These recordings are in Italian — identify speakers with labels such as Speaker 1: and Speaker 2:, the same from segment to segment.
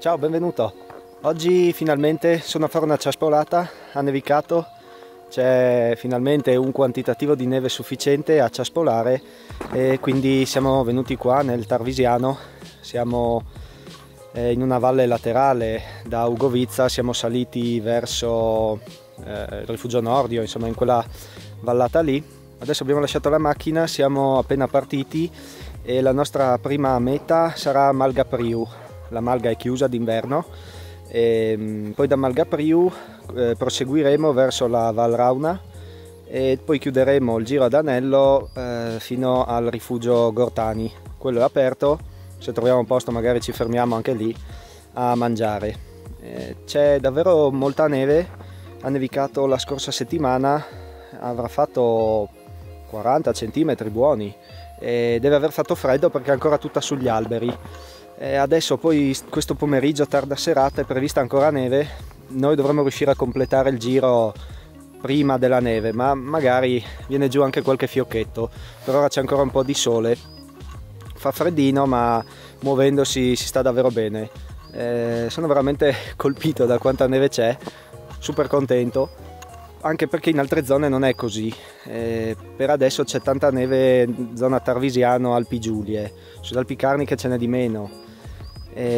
Speaker 1: Ciao, benvenuto. Oggi finalmente sono a fare una ciaspolata, ha nevicato, c'è finalmente un quantitativo di neve sufficiente a ciaspolare e quindi siamo venuti qua nel Tarvisiano, siamo in una valle laterale da Ugovizza, siamo saliti verso il Rifugio Nordio, insomma in quella vallata lì. Adesso abbiamo lasciato la macchina, siamo appena partiti e la nostra prima meta sarà Malgapriu. La Malga è chiusa d'inverno e poi da Malgapriu proseguiremo verso la Val Rauna e poi chiuderemo il giro ad anello fino al rifugio Gortani. Quello è aperto, se troviamo un posto magari ci fermiamo anche lì a mangiare. C'è davvero molta neve, ha nevicato la scorsa settimana, avrà fatto 40 centimetri buoni e deve aver fatto freddo perché è ancora tutta sugli alberi. Adesso poi questo pomeriggio, tarda serata, è prevista ancora neve. Noi dovremmo riuscire a completare il giro prima della neve, ma magari viene giù anche qualche fiocchetto. Per ora c'è ancora un po' di sole, fa freddino ma muovendosi si sta davvero bene. Sono veramente colpito da quanta neve c'è, super contento, anche perché in altre zone non è così. Per adesso c'è tanta neve in zona Tarvisiano, Alpi Giulie, sulle Alpi Carniche ce n'è di meno.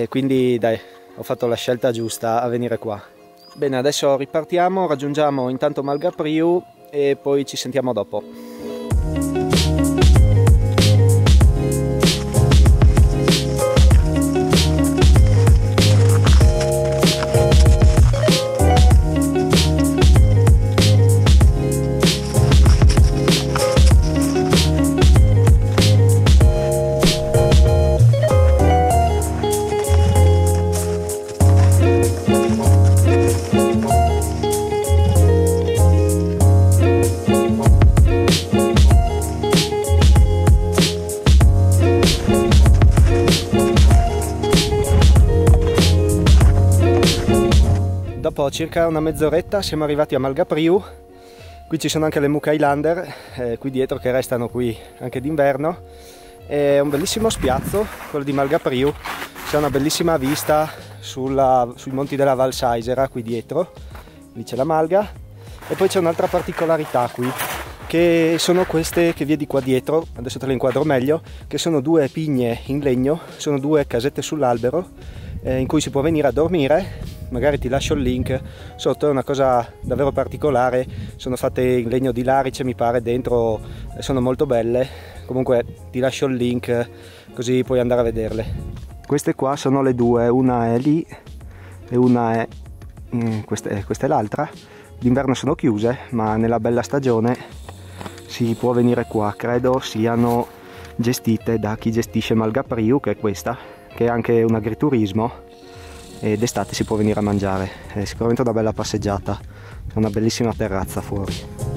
Speaker 1: Quindi dai, ho fatto la scelta giusta a venire qua. Bene, adesso ripartiamo, raggiungiamo intanto Malgapriu e poi ci sentiamo dopo. Dopo circa una mezz'oretta siamo arrivati a Malgapriu. Qui ci sono anche le Muka Highlander, qui dietro, che restano qui anche d'inverno. È un bellissimo spiazzo, quello di Malgapriu, c'è una bellissima vista sui monti della Val Saisera qui dietro, lì c'è la Malga. E poi c'è un'altra particolarità qui, che sono queste che vedi qua dietro, adesso te le inquadro meglio, che sono due pigne in legno, sono due casette sull'albero in cui si può venire a dormire. Magari ti lascio il link sotto, è una cosa davvero particolare, sono fatte in legno di larice mi pare, dentro sono molto belle. Comunque ti lascio il link così puoi andare a vederle. Queste qua sono le due, una è lì e una è questa è l'altra. D'inverno sono chiuse, ma nella bella stagione si può venire qua. Credo siano gestite da chi gestisce Malgapriu, che è questa, che è anche un agriturismo, e d'estate si può venire a mangiare. È sicuramente una bella passeggiata, c'è una bellissima terrazza fuori.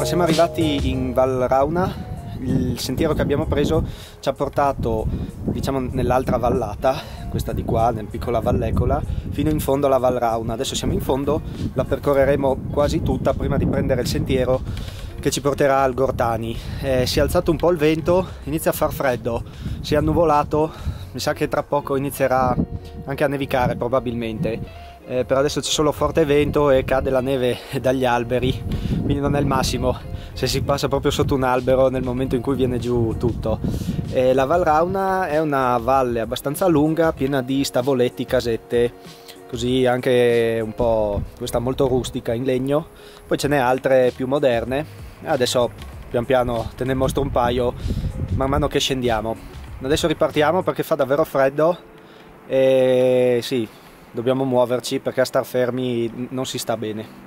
Speaker 1: Siamo arrivati in Val Rauna, il sentiero che abbiamo preso ci ha portato, diciamo, nell'altra vallata, questa di qua, nel piccola vallecola, fino in fondo alla Val Rauna. Adesso siamo in fondo, la percorreremo quasi tutta prima di prendere il sentiero che ci porterà al Gortani. Si è alzato un po' il vento, inizia a far freddo, si è annuvolato, mi sa che tra poco inizierà anche a nevicare probabilmente. Per adesso c'è solo forte vento e cade la neve dagli alberi, quindi non è il massimo se si passa proprio sotto un albero nel momento in cui viene giù tutto. La Val Rauna è una valle abbastanza lunga, piena di stavoletti, casette, così anche un po', questa molto rustica in legno. Poi ce n'è altre più moderne, adesso pian piano te ne mostro un paio man mano che scendiamo. Adesso ripartiamo perché fa davvero freddo e sì, dobbiamo muoverci perché a star fermi non si sta bene.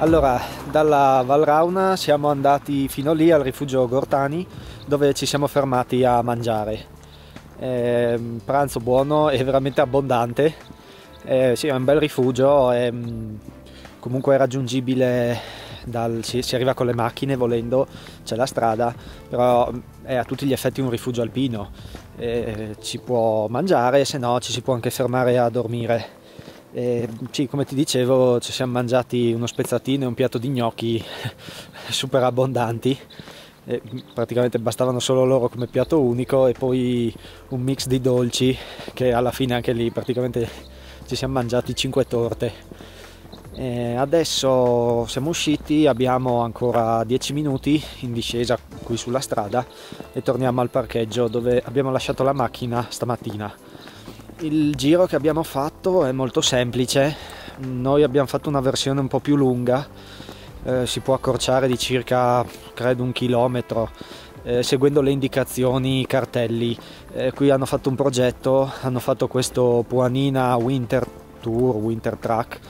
Speaker 1: Allora, dalla Valrauna siamo andati fino lì al rifugio Gortani, dove ci siamo fermati a mangiare. Pranzo buono e veramente abbondante. Sì, è un bel rifugio, comunque è raggiungibile, si arriva con le macchine volendo, c'è la strada, però è a tutti gli effetti un rifugio alpino. Ci può mangiare, se no ci si può anche fermare a dormire. Sì, come ti dicevo, ci siamo mangiati uno spezzatino e un piatto di gnocchi super abbondanti, praticamente bastavano solo loro come piatto unico, e poi un mix di dolci che alla fine anche lì praticamente ci siamo mangiati 5 torte. Adesso siamo usciti, abbiamo ancora 10 minuti in discesa qui sulla strada e torniamo al parcheggio dove abbiamo lasciato la macchina stamattina. Il giro che abbiamo fatto è molto semplice, noi abbiamo fatto una versione un po' più lunga, si può accorciare di circa, credo, 1 chilometro, seguendo le indicazioni, i cartelli. Qui hanno fatto un progetto, hanno fatto questo Puanina Winter Tour, Winter Track,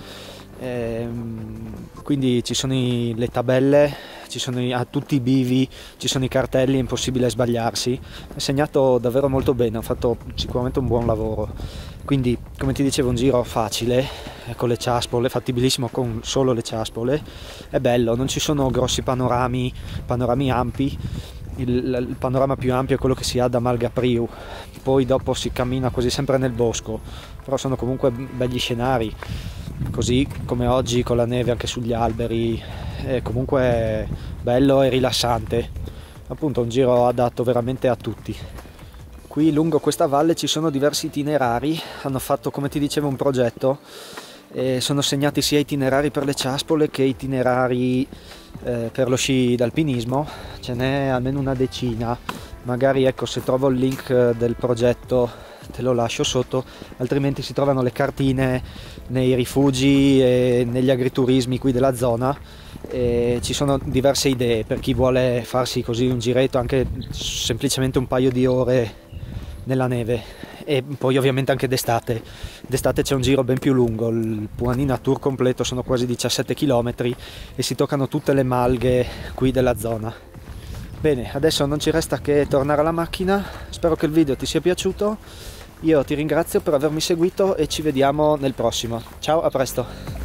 Speaker 1: quindi ci sono le tabelle, ci sono a tutti i bivi, ci sono i cartelli, è impossibile sbagliarsi. È segnato davvero molto bene, hanno fatto sicuramente un buon lavoro. Quindi, come ti dicevo, un giro facile, con le ciaspole, fattibilissimo con solo le ciaspole. È bello, non ci sono grossi panorami ampi. Il panorama più ampio è quello che si ha da Malgapriu, poi dopo si cammina quasi sempre nel bosco, però sono comunque begli scenari, così come oggi con la neve anche sugli alberi. È comunque bello e rilassante, appunto un giro adatto veramente a tutti. Qui lungo questa valle ci sono diversi itinerari, hanno fatto, come ti dicevo, un progetto e sono segnati sia itinerari per le ciaspole che itinerari per lo sci d'alpinismo. Ce n'è almeno una decina, magari, ecco, se trovo il link del progetto te lo lascio sotto, altrimenti si trovano le cartine nei rifugi e negli agriturismi qui della zona. Ci sono diverse idee per chi vuole farsi così un giretto, anche semplicemente un paio di ore nella neve, e poi ovviamente anche d'estate. D'estate c'è un giro ben più lungo, il Puanina Tour completo sono quasi 17 km e si toccano tutte le malghe qui della zona. Bene, adesso non ci resta che tornare alla macchina. Spero che il video ti sia piaciuto, io ti ringrazio per avermi seguito e ci vediamo nel prossimo. Ciao, a presto!